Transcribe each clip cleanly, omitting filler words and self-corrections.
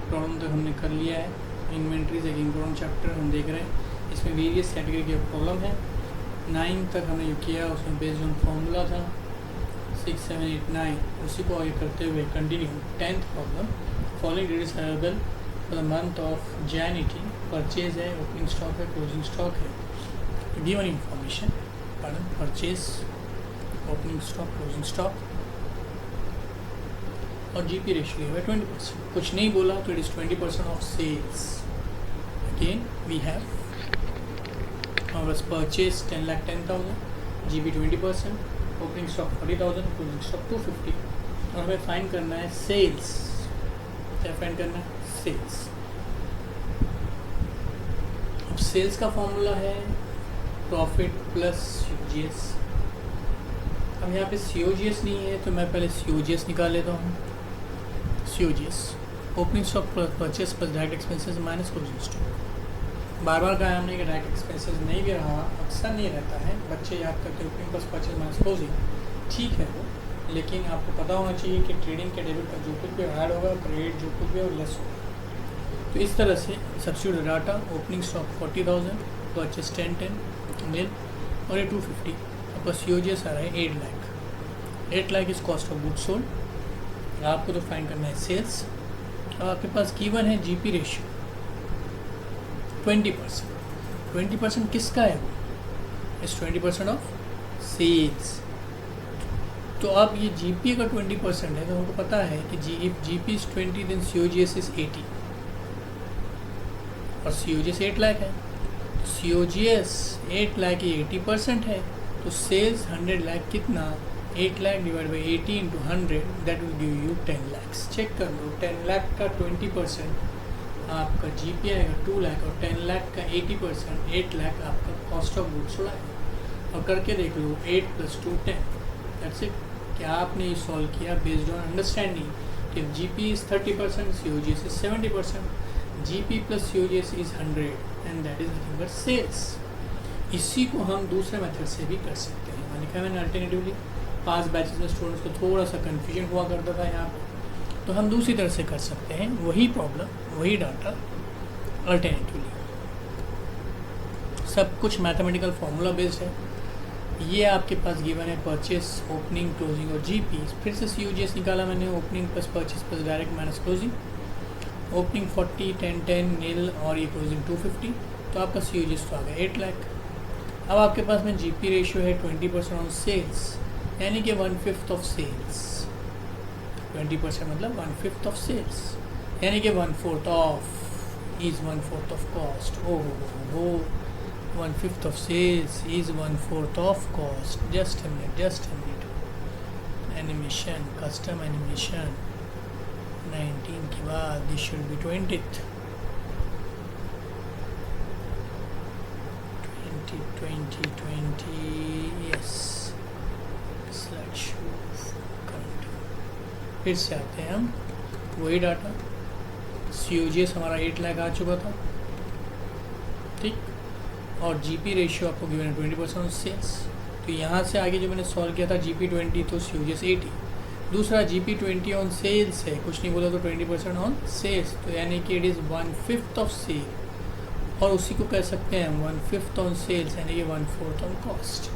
Problem तक हमने कर लिया है। इन्वेंट्रीज एक इम्पोर्टेंट चैप्टर हम देख रहे हैं, इसमें वेरियस कैटेगरी के प्रॉब्लम है। 9 तक हमने जो किया उसमें बेस्ड ऑन फॉर्मूला था। 6, 7, 8, 9 उसी को आगे करते हुए continue. 10th problem, following date is available for the month of January। Purchase है, ओपनिंग स्टॉक है, क्लोजिंग स्टॉक है। Given information, purchase, opening stock, closing stock और जीपी रेशियो है 20%। कुछ नहीं बोला तो it is 20% of sales. Again we have purchase 10,10,000, GP 20%, opening stock 40,000, closing stock 250 और हमें फाइंड करना है सेल्स। क्या फाइंड करना है? सेल्स। अब सेल्स का फॉर्मूला है प्रॉफिट प्लस COGS। अब यहाँ पे COGS नहीं है तो मैं पहले COGS निकाल लेता हूँ। COGS opening stock plus purchase plus direct expenses minus closing stock. बार बार कहा हमने कि डायरेक्ट एक्सपेंसेस नहीं भी रहा, अक्सर नहीं रहता है, बच्चे याद करते opening plus purchase minus closing, ठीक है वो, लेकिन आपको पता होना चाहिए कि ट्रेडिंग के डेबिट का जो कुछ भी ऐड होगा, क्रेडिट जो कुछ भी और लेस होगा। तो इस तरह से substitute data, opening stock 40,000, purchase 10,10 मिल और ये 250, आपका COGS आ रहा है 8 lakh. 8 lakh is cost of goods sold. आपको तो फाइंड करना है सेल्स। और आपके पास गिवन है जीपी रेशियो 20%। 20% किसका है वो? इस 20% ऑफ सेल्स। तो अब ये जीपी का 20% है तो हमको पता है कि GP is 20 then COGS is 80 और COGS 8 लाख है। तो COGS 8 लाख की 80% है तो सेल्स 100 लाख कितना? 8 lakh divide by 80 into 100 that will give you 10 lakh. Check कर लो, 10 लाख का 20% आपका जीपी आएगा 2 लाख और 10 लाख का 80% 8 लाख आपका कॉस्ट ऑफ गुड्स सोल्ड आएगा। और करके देख लो 8 + 2 10, दैट्स इट। क्या आपने ये सॉल्व किया बेस्ड ऑन अंडरस्टैंडिंग कि GP is 30%, COGS is 70%, GP plus COGS is 100 and that is nothing but sales. इसी को हम दूसरे मेथड से भी कर सकते हैं। मैंने लिखा मैंने अल्टरनेटिवली, पास बैचेस में स्टूडेंट्स को थोड़ा सा कन्फ्यूजन हुआ करता था यहाँ पे, तो हम दूसरी तरह से कर सकते हैं वही प्रॉब्लम, वही डाटा अल्टरनेटिवली। सब कुछ मैथमेटिकल फार्मूला बेस्ड है। ये आपके पास गिवन है परचेस, ओपनिंग, क्लोजिंग और जीपी। फिर से COGS निकाला मैंने, opening plus purchase plus direct minus closing. Opening 40, 10, 10 नील और ये क्लोजिंग 250, तो आपका COGS तो आ गया 8 लाख। अब आपके पास में जीपी रेशियो है 20% ऑन सेल्स, यानी कि 1/5 ऑफ सेल्स। 20% मतलब 1/5 ऑफ सेल्स, यानी कि 1/4 ऑफ इज 1/4 ऑफ कॉस्ट। ओहो, 1/5 of sales is 1/4 of cost. Just a minute, animation, custom animation 19 के बाद this should be 20th 20 yes. Slide show current. फिर से आते हैं हम वही डाटा। COGS हमारा 8 लाख आ चुका था, ठीक, और जीपी रेशियो आपको गिवन है 20% ऑन सेल्स। तो यहाँ से आगे जो मैंने सॉल्व किया था जीपी 20 तो COGS 80। दूसरा जीपी 20 ऑन सेल्स है, कुछ नहीं बोला तो 20% ऑन सेल्स, तो यानी कि इट इज़ 1/5 ऑफ सेल। और उसी को कह सकते हैं 1/5 ऑन सेल्स, यानी कि 1/4 ऑन कॉस्ट।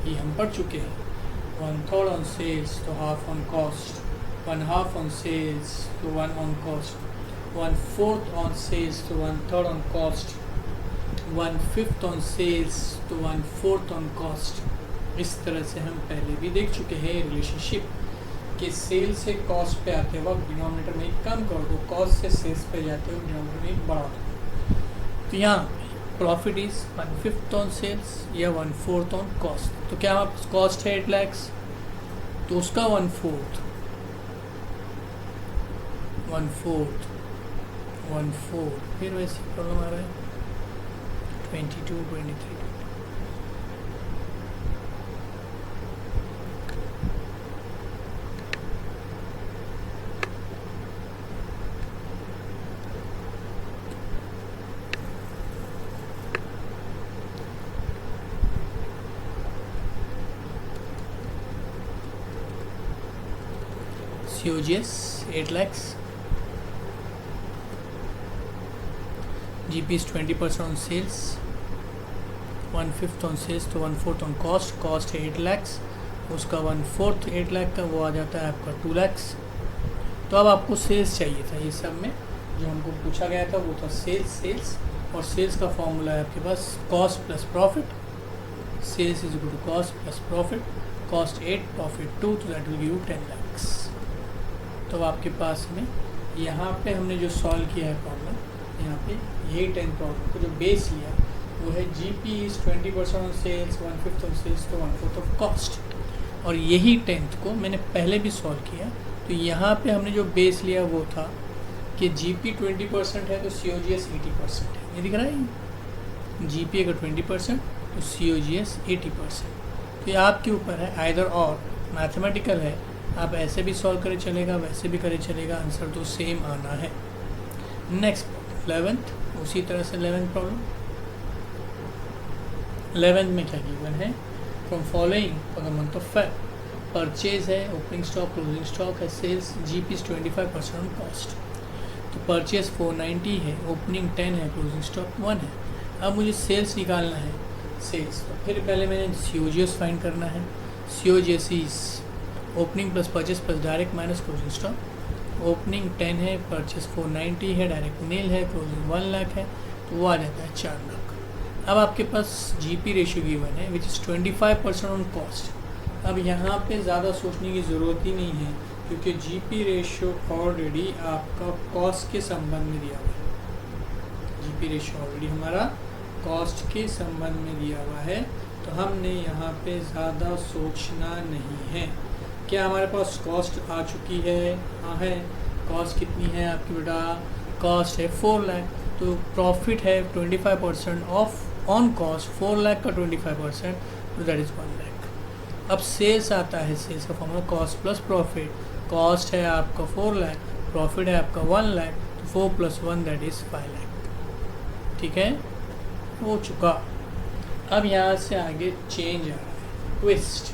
ये हम पढ़ चुके हैं। 1/3 ऑन सेल्स तो half on cost, 1/2 on sales तो 1 ऑन कॉस्ट, 1/4 ऑन सेल्स तो 1/3 ऑन कॉस्ट, 1/5 ऑन सेल्स तो 1/4 ऑन कॉस्ट। इस तरह से हम पहले भी देख चुके हैं रिलेशनशिप कि सेल से कॉस्ट पे आते वक्त डिनोमिनेटर में एक कम कर दो, कॉस्ट से सेल्स पे जाते वक्त डिनोमिनेटर में एक बढ़ा दो। तो यहाँ प्रॉफिट इज 1/5 ऑन सेल्स या 1/4 ऑन कॉस्ट। तो क्या कॉस्ट है 8 लाख, तो उसका 1/4 फिर वैसे प्रॉब्लम आ रहा है 22, 23। COGS 8 lakhs, GP is 20% on sales, 1/5 on sales तो 1/4 ऑन कॉस्ट। कॉस्ट है 8 लाख, उसका 1/4 8 लाख का वो आ जाता है आपका 2 लाख। तो अब आपको सेल्स चाहिए था, ये सब में जो हमको पूछा गया था वो था सेल्स और सेल्स का फॉर्मूला है आपके पास cost plus profit. Sales is equal to cost plus profit, cost 8 profit 2, तो that will give you 10 lakh. तो आपके पास में यहाँ पे हमने जो सॉल्व किया है प्रॉब्लम, यहाँ पे यही 10 प्रॉब्लम को जो बेस लिया वो है GP is 20% on sales, 1/5 on sales तो 1/4 ऑफ कॉस्ट। और यही 10th को मैंने पहले भी सॉल्व किया। तो यहाँ पे हमने जो बेस लिया वो था कि GP 20% है तो COGS 80% है। ये दिख रहा है, GP अगर 20% तो COGS 80%। तो ये आपके ऊपर है, आइदर और मैथमेटिकल है, आप ऐसे भी सॉल्व करे चलेगा, वैसे भी करे चलेगा, आंसर तो सेम आना है। नेक्स्ट 11th, उसी तरह से 11th प्रॉब्लम। 11th में क्या गिवन है, from following for the month of Feb, purchase है, ओपनिंग स्टॉक, क्लोजिंग स्टॉक है, sales GP is 25% on cost. तो परचेज 490 है, ओपनिंग 10 है, क्लोजिंग स्टॉक 1 है। अब मुझे सेल्स निकालना है, सेल्स तो फिर पहले मैंने COGS फाइंड करना है। COGS is opening plus purchase plus direct minus closing stock. Opening 10 है, परचेज 490 है, डायरेक्ट नील है, क्लोजिंग 1 लाख है, तो वो आ जाता है 4 लाख। अब आपके पास GP रेशियो गिवन है विच इज़ 25% ऑन कॉस्ट। अब यहाँ पे ज़्यादा सोचने की ज़रूरत ही नहीं है क्योंकि GP रेशियो ऑलरेडी आपका कॉस्ट के संबंध में दिया हुआ है। GP रेशियो ऑलरेडी हमारा कॉस्ट के संबंध में दिया हुआ है, तो हमने यहाँ पे ज़्यादा सोचना नहीं है। क्या हमारे पास कॉस्ट आ चुकी है? हाँ है। कॉस्ट कितनी है आपकी बेटा? कॉस्ट है 4 लाख, तो प्रॉफिट है 25% ऑफ ऑन कॉस्ट, 4 लाख का 25%, तो दैट इज़ 1 लाख। अब सेल्स आता है, सेल्स का formula cost plus profit. Cost है आपका 4 लाख, प्रॉफिट है आपका 1 लाख, तो 4 + 1 दैट इज़ 5 लाख। ठीक है, हो चुका। अब यहाँ से आगे चेंज आ रहा है, ट्विस्ट।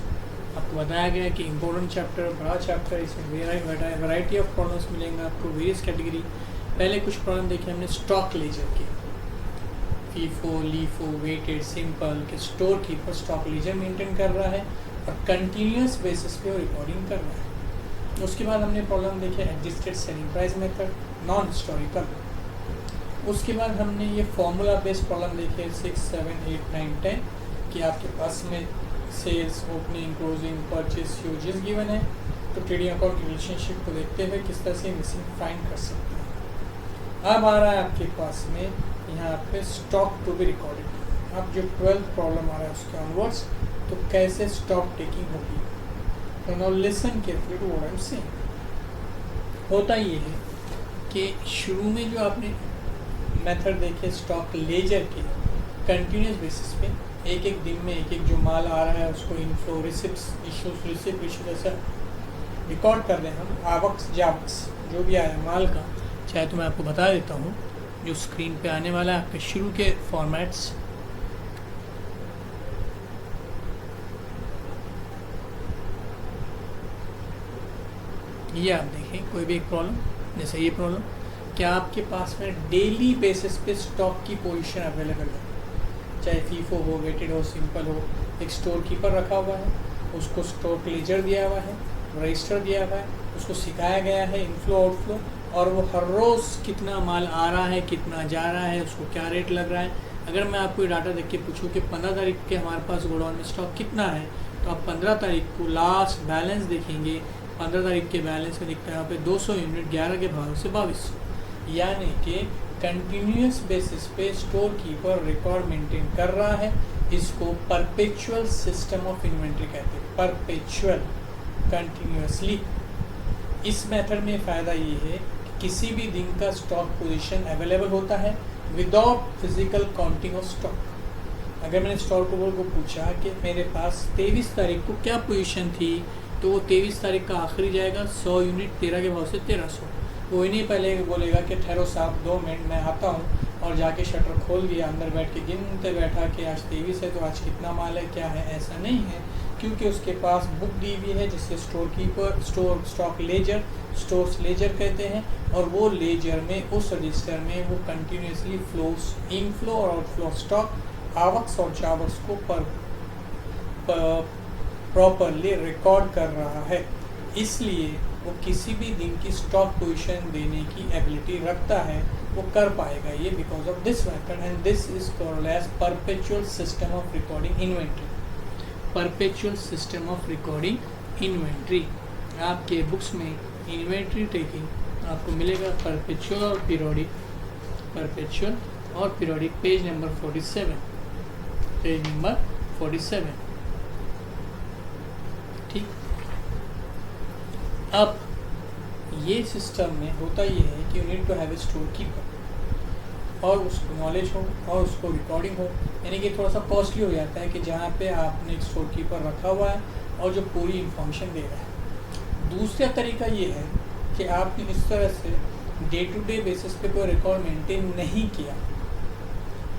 आपको बताया गया कि इम्पोर्टेंट चैप्टर, बड़ा चैप्टर, इसमें वैरायटी ऑफ प्रॉब्लम्स मिलेंगे आपको, वेरियस कैटेगरी। पहले कुछ प्रॉब्लम देखे हमने स्टॉक लेजर के, फीफो, लीफो, वेटेड, सिंपल के store keeper stock ledger maintain कर रहा है और कंटिन्यूस बेसिस पे वो रिकॉर्डिंग कर रहा है। उसके बाद हमने प्रॉब्लम देखे adjusted selling price method, non historical. उसके बाद हमने ये फॉर्मूला बेस्ड प्रॉब्लम देखे 6, 7, 8, 9, 10 कि आपके पास में sales, opening, closing, purchase, COGS given है, तो ट्रेडिंग अकाउंट की रिलेशनशिप को देखते हुए किस तरह से मिसिंग फाइंड कर सकते हैं। अब आ रहा है आपके पास में यहाँ पे स्टॉक टू बी रिकॉर्डेड। अब जो 12th प्रॉब्लम आ रहा है उसके ऑनवर्ड्स, तो कैसे स्टॉक टेकिंग होगी। तो now listen carefully to what I am saying. होता ये है कि शुरू में जो आपने मेथड देखे स्टॉक लेजर के, कंटिन्यूस बेसिस पे एक एक दिन में एक एक जो माल आ रहा है उसको इनफ्लो, रिसिप्ट इशू जैसा रिकॉर्ड कर रहे हैं हम, आवक्स जावक्स जो भी आया माल का। चाहे तो मैं आपको बता देता हूँ जो स्क्रीन पे आने वाला है आपके शुरू के फॉर्मेट्स। ये आप देखें कोई भी एक प्रॉब्लम, जैसे ये प्रॉब्लम, क्या आपके पास में डेली बेसिस पे स्टॉक की पोजीशन अवेलेबल है, चाहे फीफो हो, वेटेड हो, सिंपल हो। एक स्टोर कीपर रखा हुआ है, उसको स्टॉक लेजर दिया हुआ है, रजिस्टर दिया हुआ है, उसको सिखाया गया है इनफ्लो आउटफ्लो, और वो हर रोज़ कितना माल आ रहा है, कितना जा रहा है, उसको क्या रेट लग रहा है। अगर मैं आपको ये डाटा देख के पूछूँ कि 15 तारीख के हमारे पास गोडाउन में स्टॉक कितना है, तो आप 15 तारीख को लास्ट बैलेंस देखेंगे। 15 तारीख के बैलेंस में दिखता है यहाँ पे 200 यूनिट 11 के भाव से 2200, यानी कि कंटिन्यूस बेसिस पे स्टोर कीपर रिकॉर्ड मेंटेन कर रहा है। इसको परपेचुअल सिस्टम ऑफ इन्वेंट्री कहते हैं, परपेचुअल, कंटिन्यूसली। इस मेथड में फ़ायदा ये है कि किसी भी दिन का स्टॉक पोजीशन अवेलेबल होता है without physical counting of stock. अगर मैंने स्टॉक कीपर को पूछा कि मेरे पास 23 तारीख को क्या पोजीशन थी, तो वो 23 तारीख का आखिरी जाएगा 100 यूनिट 13 के भाव से 1300। वो ही नहीं पहले बोलेगा कि ठहरो साहब 2 मिनट मैं आता हूँ, और जाके शटर खोल दिया, अंदर बैठ के गिनते बैठा कि आज 23 है तो आज कितना माल है क्या है। ऐसा नहीं है, क्योंकि उसके पास बुक दी हुई है जिसे स्टॉक लेजर, स्टोर्स लेजर कहते हैं, और वो लेजर में उस रजिस्टर में वो कंटिन्यूसली फ्लोस, इनफ्लो और आउटफ्लो स्टॉक, आवक्स और जावक्स को प्रॉपरली रिकॉर्ड कर रहा है। इसलिए वो किसी भी दिन की स्टॉक पोजीशन देने की एबिलिटी रखता है, वो कर पाएगा ये because of this method, and this is called as perpetual system of recording inventory. Perpetual system of recording inventory, आपके बुक्स में इन्वेंट्री टेकिंग आपको मिलेगा परपेचुअल और पीरियोडिक, परपेचुअल और periodic, page number 47, page number 47। ठीक, अब ये सिस्टम में होता ये है कि you need to have a store keeper, और उसको नॉलेज हो और उसको रिकॉर्डिंग हो, यानी कि थोड़ा सा कॉस्टली हो जाता है कि जहाँ पे आपने एक स्टोर कीपर रखा हुआ है और जो पूरी इंफॉर्मेशन दे रहा है। दूसरा तरीका ये है कि आपने इस तरह से डे टू डे बेसिस पे कोई रिकॉर्ड मेंटेन नहीं किया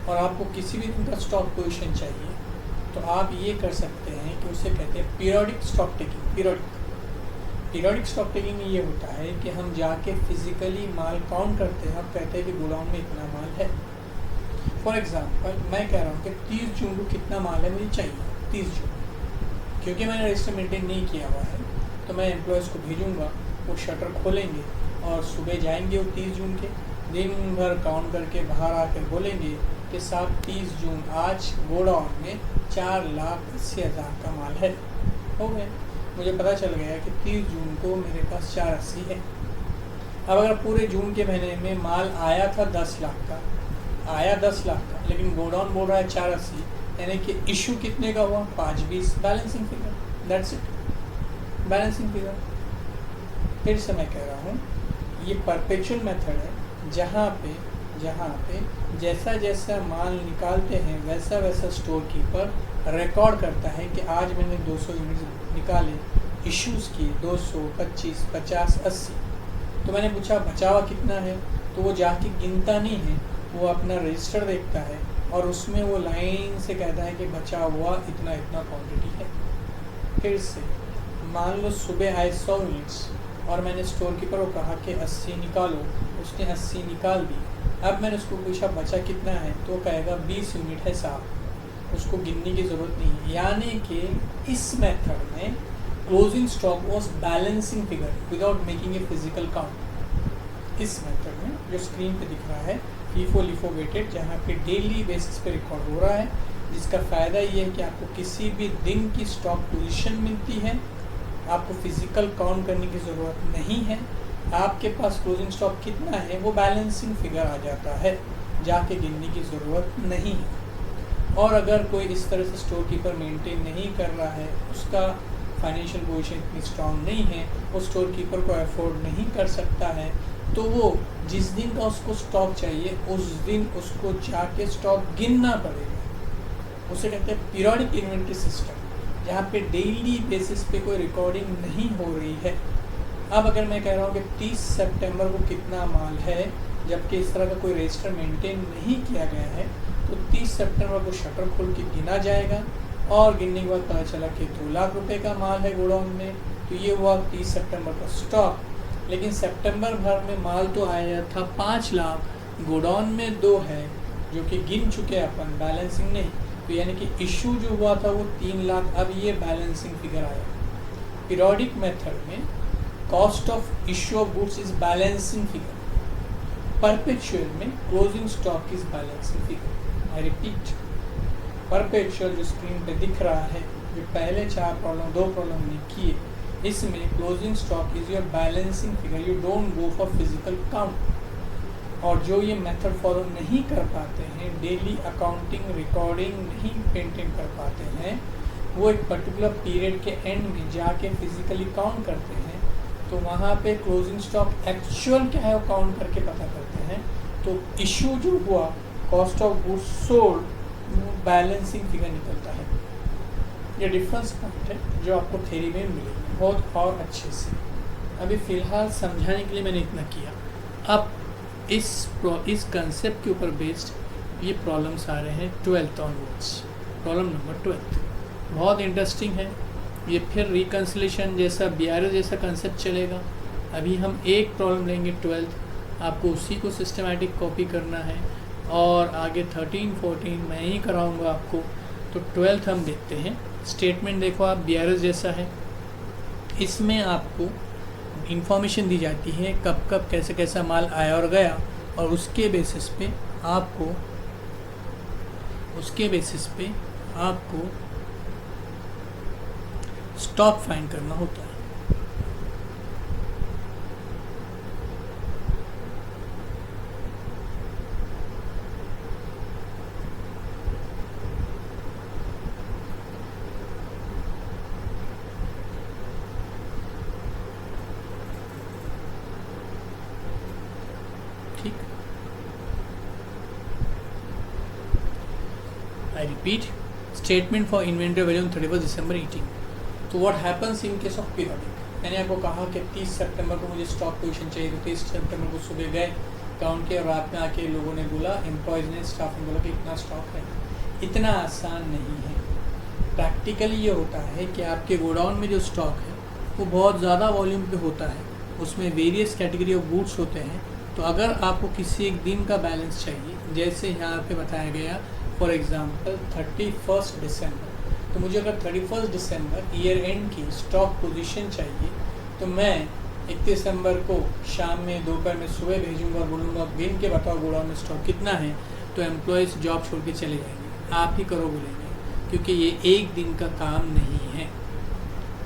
और आपको किसी भी दिन का स्टॉक पोजीशन चाहिए, तो आप ये कर सकते हैं कि उसे कहते हैं periodic stock taking. Periodic stock taking में ये होता है कि हम जाके फिजिकली माल काउंट करते हैं और कहते हैं कि गोडाउन में इतना माल है। फॉर एग्जांपल मैं कह रहा हूँ कि 30 जून को कितना माल है मुझे चाहिए, 30 जून, क्योंकि मैंने रजिस्टर मेंटेन नहीं किया हुआ है, तो मैं एम्प्लॉयज़ को भेजूँगा, वो शटर खोलेंगे और सुबह जाएंगे वो 30 जून के, दिन भर काउंट करके बाहर आकर बोलेंगे कि साहब 30 जून आज गोडाउन में 4,80,000 का माल है। हो गया, मुझे पता चल गया कि 30 जून को मेरे पास 480 है। अब अगर पूरे जून के महीने में माल आया था 10 लाख का, लेकिन गोडाउन बोल रहा है 480, यानी कि इशू कितने का हुआ, 520, balancing figure, that's it, balancing figure. फिर से मैं कह रहा हूँ ये परपेचुअल मेथड है, जहाँ पे जैसा जैसा माल निकालते हैं वैसा वैसा स्टोर कीपर रिकॉर्ड करता है कि आज मैंने 200 यूनिट निकाले, इश्यूज़ किए 200, 25, 50, 80, तो मैंने पूछा बचा हुआ कितना है, तो वो जाके गिनता नहीं है, वो अपना रजिस्टर देखता है और उसमें वो लाइन से कहता है कि बचा हुआ इतना इतना क्वांटिटी है। फिर से मान लो सुबह आए 100 यूनिट्स और मैंने स्टोर कीपर को कहा कि 80 निकालो, उसने 80 निकाल दी। अब मैंने उसको पूछा बचा कितना है, तो वो कहेगा 20 यूनिट है साहब, उसको गिनने की ज़रूरत नहीं है। यानी कि इस मेथड में closing stock was balancing figure without making a physical count. इस मेथड में जो स्क्रीन पे दिख रहा है फीफो लिफो वेटेड, जहाँ पे डेली बेसिस पे रिकॉर्ड हो रहा है, जिसका फ़ायदा ये है कि आपको किसी भी दिन की स्टॉक पोजीशन मिलती है, आपको फिजिकल काउंट करने की ज़रूरत नहीं है, आपके पास क्लोजिंग स्टॉक कितना है वो बैलेंसिंग फिगर आ जाता है, जाके गिनने की ज़रूरत नहीं है। और अगर कोई इस तरह से स्टोर कीपर मेंटेन नहीं कर रहा है, उसका फाइनेंशियल पोजीशन इतनी स्ट्रॉन्ग नहीं है, वो स्टोर कीपर को अफोर्ड नहीं कर सकता है, तो वो जिस दिन का उसको स्टॉक चाहिए उस दिन उसको जाके स्टॉक गिनना पड़ेगा। उसे कहते हैं पीरियोडिक इन्वेंट्री सिस्टम, जहाँ पे डेली बेसिस पे कोई रिकॉर्डिंग नहीं हो रही है। अब अगर मैं कह रहा हूँ कि 30 सितंबर को कितना माल है, जबकि इस तरह का कोई रजिस्टर मेंटेन नहीं किया गया है, तो 30 सितंबर को शटर खोल के गिना जाएगा और गिनने के बाद पता चला कि 2 लाख रुपए का माल है गोडाउन में, तो ये हुआ 30 सितंबर का स्टॉक। लेकिन सितंबर भर में माल तो आया था 5 लाख, गोडाउन में 2 है जो कि गिन चुके हैं अपन, बैलेंसिंग नहीं, तो यानी कि इशू जो हुआ था वो 3 लाख, अब ये बैलेंसिंग फिगर आया। पीरियोडिक मेथड में cost of issue of goods is balancing figure, perpetual में closing stock is balancing figure. I repeat, perpetual जो स्क्रीन पे दिख रहा है, जो पहले 2 प्रॉब्लम ने किए, इसमें closing stock is your balancing figure, you don't go for physical count. और जो ये मेथड फॉलो नहीं कर पाते हैं, डेली अकाउंटिंग रिकॉर्डिंग नहीं मेंटेन कर पाते हैं, वो एक पर्टिकुलर पीरियड के एंड में जाके फिजिकली काउंट करते हैं, तो वहाँ पे क्लोजिंग स्टॉक एक्चुअल क्या है वो काउंट करके पता करते हैं, तो इशू जो हुआ कॉस्ट ऑफ गुड्स सोल्ड वो बैलेंसिंग फिगर निकलता है। ये डिफरेंस पॉइंट है जो आपको थ्योरी में मिलेगा बहुत और अच्छे से। अभी फ़िलहाल समझाने के लिए मैंने इतना किया। अब इस कंसेप्ट के ऊपर बेस्ड ये प्रॉब्लम्स आ रहे हैं 12th ऑनवर्ड्स। प्रॉब्लम नंबर 12 बहुत इंटरेस्टिंग है ये फिर रिकन्सिलेशन जैसा BRS जैसा कंसेप्ट चलेगा। अभी हम एक प्रॉब्लम लेंगे 12th, आपको उसी को सिस्टमैटिक कॉपी करना है और आगे 13 14 मैं ही कराऊंगा आपको। तो 12th हम देखते हैं। स्टेटमेंट देखो आप, BRS जैसा है। इसमें आपको इंफॉर्मेशन दी जाती है कब कब कैसे कैसा माल आया और गया, और उसके बेसिस पे आपको स्टॉक फाइंड करना होता है। ठीक, I repeat, statement for inventory value on 31 दिसंबर 18। तो what happens in case of periodic. मैंने आपको कहा कि 30 सितंबर को मुझे स्टॉक पोजीशन चाहिए, तो 30 सितंबर को सुबह गए काउंट किया और रात में आके लोगों ने बोला, एम्प्लॉयज़ ने, स्टाफ ने बोला कि इतना स्टॉक है। इतना आसान नहीं है। प्रैक्टिकली ये होता है कि आपके गोडाउन में जो स्टॉक है वो बहुत ज़्यादा वॉल्यूम पे होता है, उसमें वेरियस कैटेगरी ऑफ गुड्स होते हैं। तो अगर आपको किसी एक दिन का बैलेंस चाहिए, जैसे यहाँ पे बताया गया फॉर एग्ज़ाम्पल 31 दिसंबर, तो मुझे अगर 31 दिसंबर ईयर एंड की स्टॉक पोजीशन चाहिए, तो मैं 31 दिसंबर को शाम में, दोपहर में, सुबह भेजूंगा और बोलूँगा गिन के बताओ गोडाउन में स्टॉक कितना है। तो एम्प्लॉयज़ जॉब छोड़ के चले जाएंगे, आप ही करो बोलेंगे, क्योंकि ये एक दिन का काम नहीं है।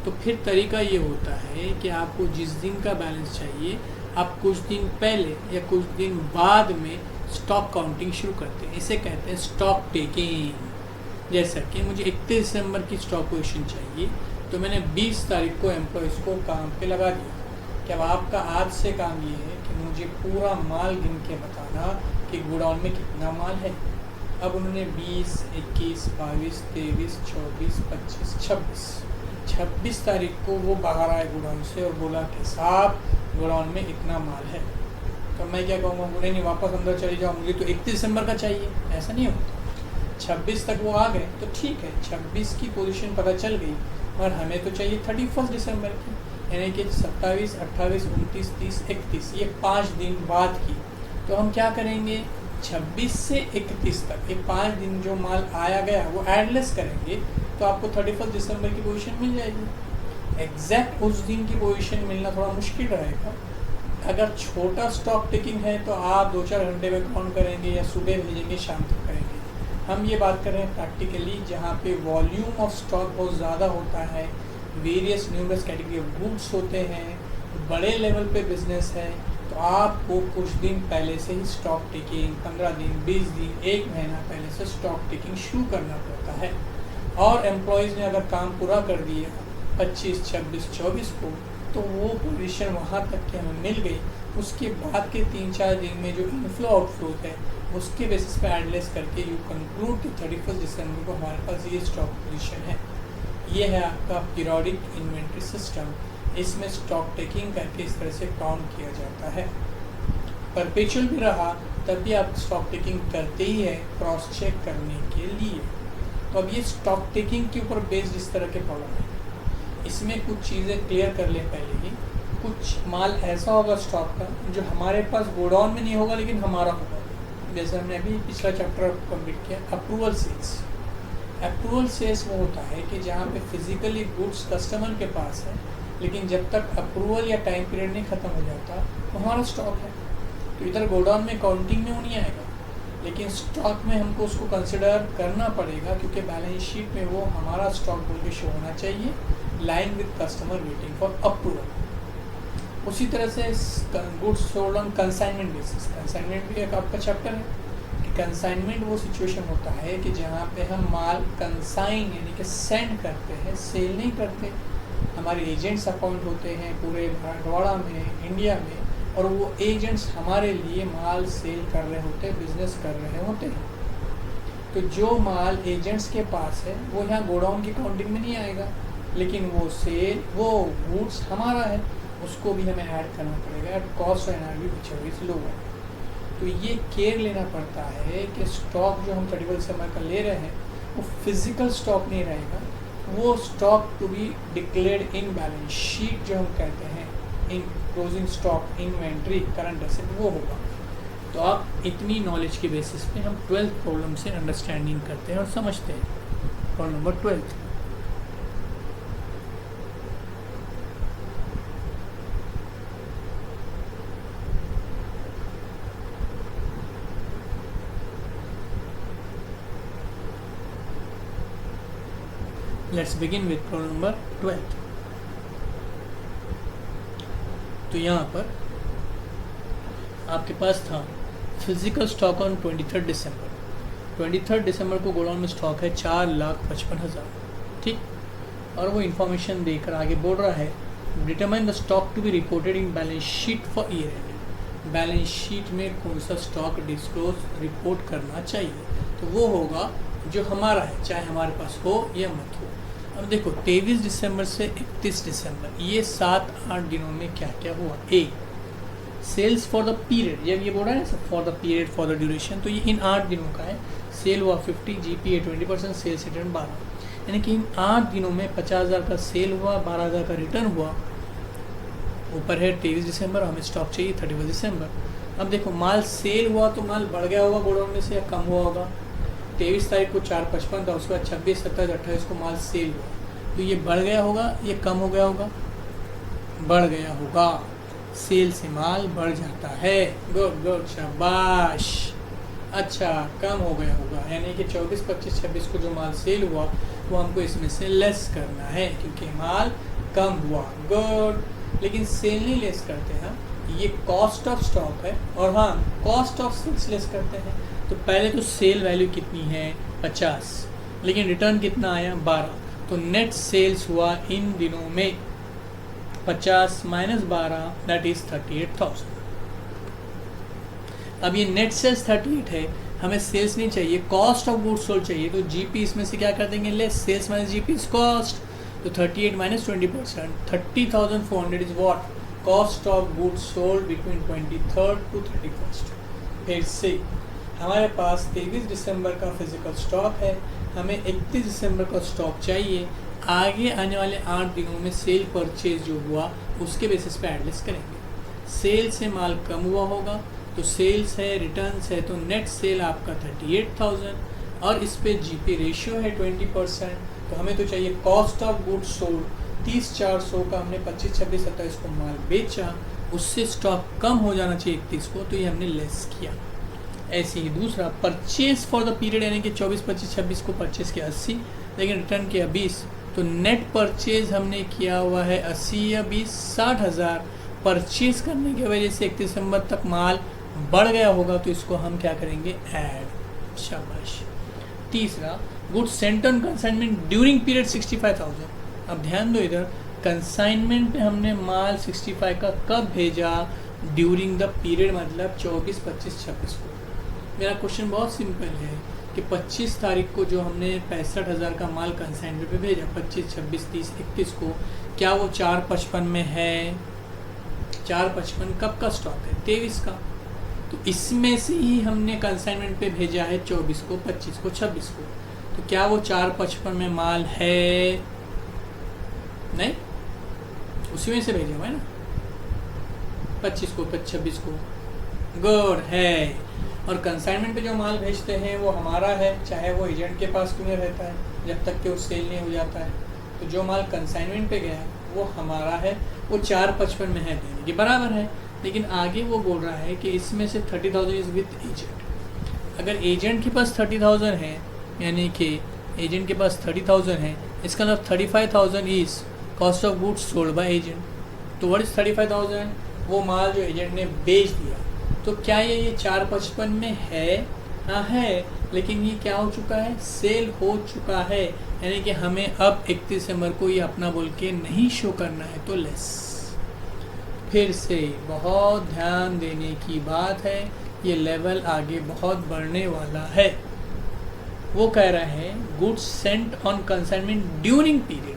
तो फिर तरीका ये होता है कि आपको जिस दिन का बैलेंस चाहिए, आप कुछ दिन पहले या कुछ दिन बाद में स्टॉक काउंटिंग शुरू करते हैं। इसे कहते हैं स्टॉक टेकिंग। जैसा कि मुझे 31 दिसंबर की स्टॉक पोजीशन चाहिए, तो मैंने 20 तारीख को एम्प्लॉयज़ को काम पे लगा दिया। कि अब आपका आज से काम ये है कि मुझे पूरा माल गिन के बताना कि गोडाउन में कितना माल है। अब उन्होंने 20, 21, 22, 23, 24, 25, 26 तारीख को वो बाहर आए गोडाउन से और बोला कि साहब गोडाउन में इतना माल है। तो मैं क्या कहूँगा, बोले नहीं वापस अंदर चले जाओ, मुझे तो 31 दिसंबर का चाहिए। ऐसा नहीं होता। 26 तक वो आ गए तो ठीक है, 26 की पोजीशन पता चल गई, और हमें तो चाहिए 31 दिसंबर की, यानी कि 27, 28, 29, 30, 31, ये 5 दिन बाद की। तो हम क्या करेंगे, 26 से 31 तक ये 5 दिन जो माल आया गया वो एडलेस करेंगे, तो आपको 31 दिसंबर की पोजीशन मिल जाएगी। एग्जैक्ट उस दिन की पोजीशन मिलना थोड़ा मुश्किल रहेगा। अगर छोटा स्टॉक टेकिंग है तो आप 2-4 घंटे में काउंट करेंगे या सुबह भेजेंगे, शाम तक करेंगे। हम ये बात कर रहे हैं प्रैक्टिकली, जहाँ पे वॉल्यूम ऑफ स्टॉक बहुत ज़्यादा होता है, various numerous category of goods होते हैं, बड़े लेवल पे बिजनेस है, तो आपको कुछ दिन पहले से ही स्टॉक टेकिंग, 15 दिन, 20 दिन, 1 महीना पहले से स्टॉक टेकिंग शुरू करना पड़ता है। और एम्प्लॉयज़ ने अगर काम पूरा कर दिया 25, 26, 24 को, तो वो पोजीशन वहाँ तक कि हमें मिल गई। उसके बाद के 3-4 दिन में जो इनफ्लो आउटफ्लो है, उसके बेसिस पे एडलेस करके यू कंक्लूड कि 31 दिसंबर को हमारे पास ये स्टॉक पोजीशन है। ये है आपका पीरियोडिक इन्वेंट्री सिस्टम। इसमें स्टॉक टेकिंग करके इस तरह से काउंट किया जाता है। परपेचुअल भी रहा तब भी आप स्टॉक टेकिंग करते ही है क्रॉस चेक करने के लिए। तो अब ये स्टॉक टेकिंग के ऊपर बेस्ड इस तरह के प्रॉब्लम है। इसमें कुछ चीज़ें क्लियर कर लें पहले ही। कुछ माल ऐसा होगा स्टॉक का जो हमारे पास गोडाउन में नहीं होगा लेकिन हमारा होगा। जैसे हमने अभी पिछला चैप्टर कंप्लीट किया, अप्रूवल सेल्स। अप्रूवल सेल्स वो होता है कि जहाँ पे फिजिकली गुड्स कस्टमर के पास है, लेकिन जब तक अप्रूवल या टाइम पीरियड नहीं ख़त्म हो जाता तो हमारा स्टॉक है। तो इधर गोडाउन में काउंटिंग में वो नहीं आएगा, लेकिन स्टॉक में हमको उसको कंसिडर करना पड़ेगा, क्योंकि बैलेंस शीट में वो हमारा स्टॉक बोल के शो होना चाहिए, line with customer waiting for approval. उसी तरह से goods sold on consignment basis. Consignment भी एक आपका चैप्टर है कि कंसाइनमेंट वो सिचुएशन होता है कि जहाँ पे हम माल कंसाइन यानी कि सेंड करते हैं, सेल नहीं करते। हमारे एजेंट्स अपॉइंट होते हैं पूरे मराठवाड़ा में, इंडिया में, और वो एजेंट्स हमारे लिए माल सेल कर रहे होते हैं, बिजनेस कर रहे होते हैं। तो जो माल एजेंट्स के पास है वो यहाँ गोडाउन की काउंटिंग में नहीं आएगा, लेकिन वो सेल, वो गुड्स हमारा है, उसको भी हमें ऐड करना पड़ेगा एट कॉस्ट और एनआरवी व्हिचएवर इज लोअर। तो ये केयर लेना पड़ता है कि स्टॉक जो हम 31 दिसंबर का ले रहे हैं वो फिजिकल स्टॉक नहीं रहेगा, वो stock to be declared in balance sheet जो हम कहते हैं, in closing stock inventory current asset, वो होगा। तो आप इतनी नॉलेज के बेसिस पे हम 12th प्रॉब्लम से अंडरस्टैंडिंग करते हैं और समझते हैं। Problem number 12। Let's begin with problem number 12। तो यहाँ पर आपके पास था फिजिकल स्टॉक ऑन 23 दिसंबर। 23 दिसंबर को गोडाउन में स्टॉक है 4,55,000, ठीक। और वो इन्फॉर्मेशन देकर आगे बोल रहा है determine the stock to be reported in balance sheet for year end. Balance sheet में कौन सा स्टॉक डिस्क्लोज रिपोर्ट करना चाहिए, तो वो होगा जो हमारा है, चाहे हमारे पास हो या मत हो। अब देखो 23 दिसंबर से 31 दिसंबर ये 7-8 दिनों में क्या क्या हुआ। ए, सेल्स फॉर द पीरियड, जब ये बोल रहा है ना for the period for the duration, तो ये इन 8 दिनों का है। सेल हुआ 50, जीपीए 20%, सेल्स रिटर्न 12, यानी कि इन 8 दिनों में 50,000 का सेल हुआ, 12,000 का रिटर्न हुआ। ऊपर है 23 दिसंबर, हमें स्टॉक चाहिए 31 दिसंबर। अब देखो माल सेल हुआ तो माल बढ़ गया होगा गोडाउन में से या कम हुआ होगा। 23 तारीख को 4,55 था, उसके बाद 26, 27, 28 को माल सेल हुआ, तो ये बढ़ गया होगा, ये कम हो गया होगा, बढ़ गया होगा। सेल से माल बढ़ जाता है, गुड गुड, शाबाश। अच्छा, कम हो गया होगा, यानी कि 24, 25, 26 को जो माल सेल हुआ वो हमको इसमें से लेस करना है क्योंकि माल कम हुआ, गुड। लेकिन सेल नहीं लेस करते हैं, ये कॉस्ट ऑफ स्टॉक है, और हाँ कॉस्ट ऑफ सेल्स लेस करते हैं। तो पहले तो सेल वैल्यू कितनी है 50, लेकिन रिटर्न कितना आया 12, तो नेट सेल्स हुआ इन दिनों में 50 माइनस 12 दैट इज 38,000। अब ये नेट सेल्स 38 है, हमें सेल्स नहीं चाहिए, कॉस्ट ऑफ गुड्स सोल्ड चाहिए, तो जीपी इसमें से क्या कर देंगे less, sales minus GP is cost, तो 38 minus 20%, 30,400 is what, cost of goods sold between 23rd to 31st। फिर से हमारे पास 23 दिसंबर का फिजिकल स्टॉक है, हमें 31 दिसंबर का स्टॉक चाहिए। आगे आने वाले 8 दिनों में सेल परचेज जो हुआ उसके बेसिस पे एडजस्ट करेंगे। सेल से माल कम हुआ होगा तो सेल्स है, रिटर्न्स है, तो नेट सेल आपका 38,000 और इस पे जीपी रेशियो है 20%, तो हमें तो चाहिए कॉस्ट ऑफ गुड्स सोल्ड 30,400 का, हमने 25, 26, 27 को माल बेचा, उससे स्टॉक कम हो जाना चाहिए 31 को, तो ये हमने लेस किया। ऐसे ही दूसरा परचेज फॉर द पीरियड, यानी कि 24, 25, 26 को परचेज किया 80, लेकिन रिटर्न किया 20, तो नेट परचेज हमने किया हुआ है 80 या 20, 60,000। परचेज करने की वजह से 31 दिसंबर तक माल बढ़ गया होगा, तो इसको हम क्या करेंगे ऐड, शाबाश। तीसरा goods Saint on consignment during period 65,000। अब ध्यान दो इधर, कंसाइनमेंट पे हमने माल 65 का कब भेजा, ड्यूरिंग द पीरियड, मतलब 24, 25, 26 को। मेरा क्वेश्चन बहुत सिंपल है कि 25 तारीख को जो हमने 65,000 का माल कंसाइनमेंट पे भेजा, 25, 26, 30, 31 को, क्या वो 4,55 में है? 4,55 कब का स्टॉक है? 23 का, तो इसमें से ही हमने कंसाइनमेंट पे भेजा है 24 को, 25 को, 26 को, तो क्या वो 4,55 में माल है? नहीं, उसी में से भेजा हुआ है ना, 25 को, 26 को, गुड है। और कंसाइनमेंट पे जो माल भेजते हैं वो हमारा है, चाहे वो एजेंट के पास क्यों नहीं रहता है, जब तक कि वो सेल नहीं हो जाता है। तो जो माल कंसाइनमेंट पे गया वो हमारा है, वो 4,55 में है, देने के बराबर है। लेकिन आगे वो बोल रहा है कि इसमें से 30,000 इज विथ एजेंट। अगर एजेंट के पास 30,000 है, यानी कि एजेंट के पास 30,000 है, इसका मतलब 35,000 is cost of goods sold by agent. तो व्हाट इज 35,000? वो माल जो एजेंट ने बेच दिया। तो क्या ये 4,55 में है? हाँ है, लेकिन ये क्या हो चुका है? सेल हो चुका है, यानी कि हमें अब 31 दिसंबर को ये अपना बोल के नहीं शो करना है, तो लेस। फिर से बहुत ध्यान देने की बात है, ये लेवल आगे बहुत बढ़ने वाला है। वो कह रहा है goods Saint on consignment during period,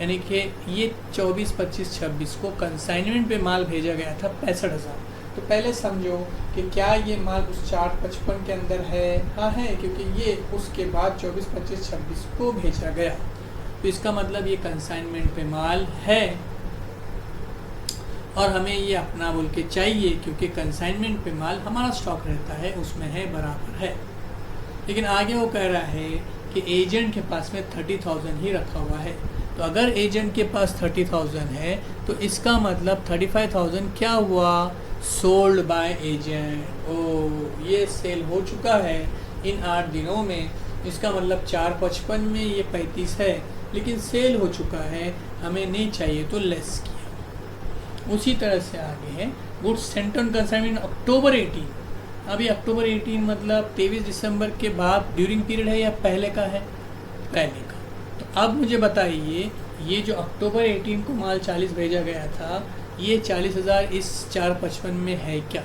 यानी कि ये 24, 25, 26 को कंसाइनमेंट पे माल भेजा गया था 65,000। तो पहले समझो कि क्या ये माल उस 4,55 के अंदर है? हाँ है, क्योंकि ये उसके बाद 24, 25, 26 को भेजा गया। तो तो इसका मतलब ये कंसाइनमेंट पे माल है और हमें ये अपना बोल के चाहिए, क्योंकि कंसाइनमेंट पे माल हमारा स्टॉक रहता है, उसमें है बराबर है। लेकिन आगे वो कह रहा है कि एजेंट के पास में 30,000 ही रखा हुआ है। तो अगर एजेंट के पास 30,000 है तो इसका मतलब 35,000 क्या हुआ, सोल्ड बाय एजेंट। ओ ये सेल हो चुका है इन 8 दिनों में। इसका मतलब 455 में ये 35 है, लेकिन सेल हो चुका है, हमें नहीं चाहिए तो लेस किया। उसी तरह से आगे है गुड्स सेंट ऑन कंसाइनमेंट अक्टूबर 18। अभी अक्टूबर 18 मतलब 23 दिसंबर के बाद ड्यूरिंग पीरियड है या पहले का है, पहले का। तो अब मुझे बताइए ये जो अक्टूबर 18 को माल 40 भेजा गया था, ये 40,000 इस 455 में है क्या,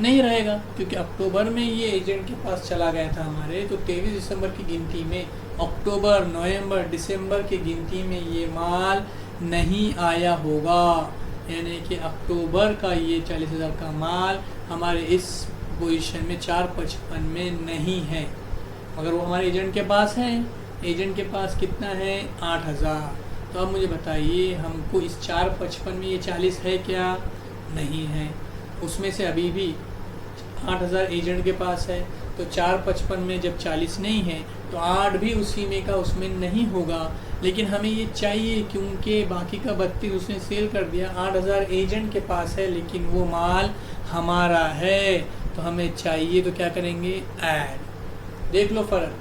नहीं रहेगा, क्योंकि अक्टूबर में ये एजेंट के पास चला गया था हमारे। तो 23 दिसंबर की गिनती में, अक्टूबर नवंबर दिसंबर की गिनती में ये माल नहीं आया होगा, यानी कि अक्टूबर का ये 40,000 का माल हमारे इस पोजीशन में 455 में नहीं है। मगर वो हमारे एजेंट के पास है। एजेंट के पास कितना है, 8,000। तो अब मुझे बताइए हमको इस 455 में ये 40 है क्या, नहीं है। उसमें से अभी भी 8,000 एजेंट के पास है, तो 455 में जब 40 नहीं है तो 8 भी उसी में का उसमें नहीं होगा। लेकिन हमें ये चाहिए क्योंकि बाकी का 32 उसने सेल कर दिया, 8,000 एजेंट के पास है लेकिन वो माल हमारा है, तो हमें चाहिए तो क्या करेंगे, ऐड। देख लो फ़र्क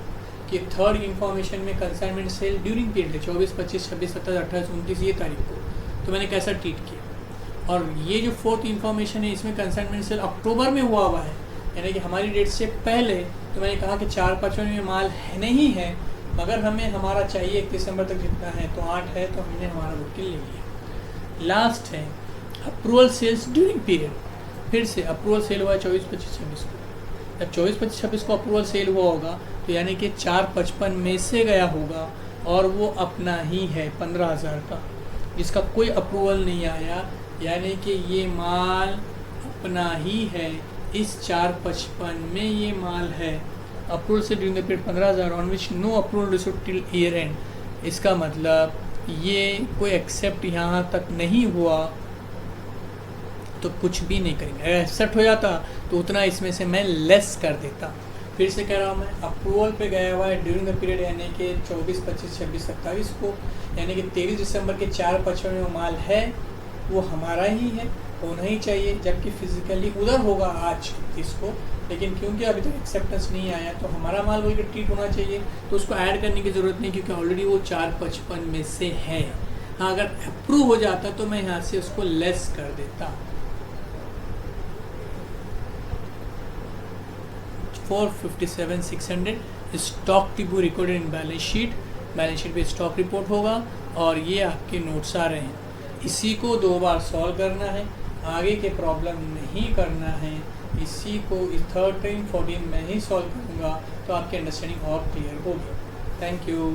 कि थर्ड इंफॉर्मेशन में कंसाइनमेंट सेल ड्यूरिंग पीरियड है 24, 25, 26, 27, 28, 29 ये तारीख को, तो मैंने कैसा ट्रीट किया। और ये जो फोर्थ इंफॉर्मेशन है इसमें कंसाइनमेंट सेल अक्टूबर में हुआ है, यानी कि हमारी डेट से पहले। तो मैंने कहा कि 455 में माल है नहीं है, मगर हमें हमारा चाहिए 31 दिसंबर तक जितना है, तो 8 है, तो हमने हमारा बुकिंग ले लिया। लास्ट है अप्रूवल सेल्स ड्यूरिंग पीरियड। फिर से अप्रूवल सेल हुआ है 24, 25, 26 को। जब 24, 25, 26 को अप्रूवल सेल हुआ होगा तो यानी कि 455 में से गया होगा और वो अपना ही है 15,000 का, जिसका कोई अप्रूवल नहीं आया, यानी कि ये माल अपना ही है, इस 455 में ये माल है। अप्रूवल से during the period 15,000 on which no approval received till year end. इसका मतलब ये कोई एक्सेप्ट यहाँ तक नहीं हुआ तो कुछ भी नहीं करेंगे। अगर एक्सेप्ट हो जाता तो उतना इसमें से मैं लेस कर देता। फिर से कह रहा हूँ मैं, अप्रूवल पे गया हुआ है ड्यूरिंग द पीरियड यानी कि 24, 25, 26, 27 को, यानी कि 23 दिसंबर के 455 में माल है, वो हमारा ही है, होना ही चाहिए, जबकि फिजिकली उधर होगा आज 31 को, लेकिन क्योंकि अभी तक एक्सेप्टेंस नहीं आया तो हमारा माल बोल के ट्रीट होना चाहिए, तो उसको ऐड करने की ज़रूरत नहीं, क्योंकि ऑलरेडी वो 455 में से है। हाँ, अगर अप्रूव हो जाता तो मैं यहाँ से उसको लेस कर देता। 457,600 stock to be recorded in balance sheet. Balance sheet पे स्टॉक रिपोर्ट होगा और ये आपके नोट्स आ रहे हैं। इसी को 2 बार सॉल्व करना है, आगे के प्रॉब्लम नहीं करना है। इसी को इस 13, 14 में ही सॉल्व करूँगा तो आपकी अंडरस्टैंडिंग और क्लियर होगी। Thank you.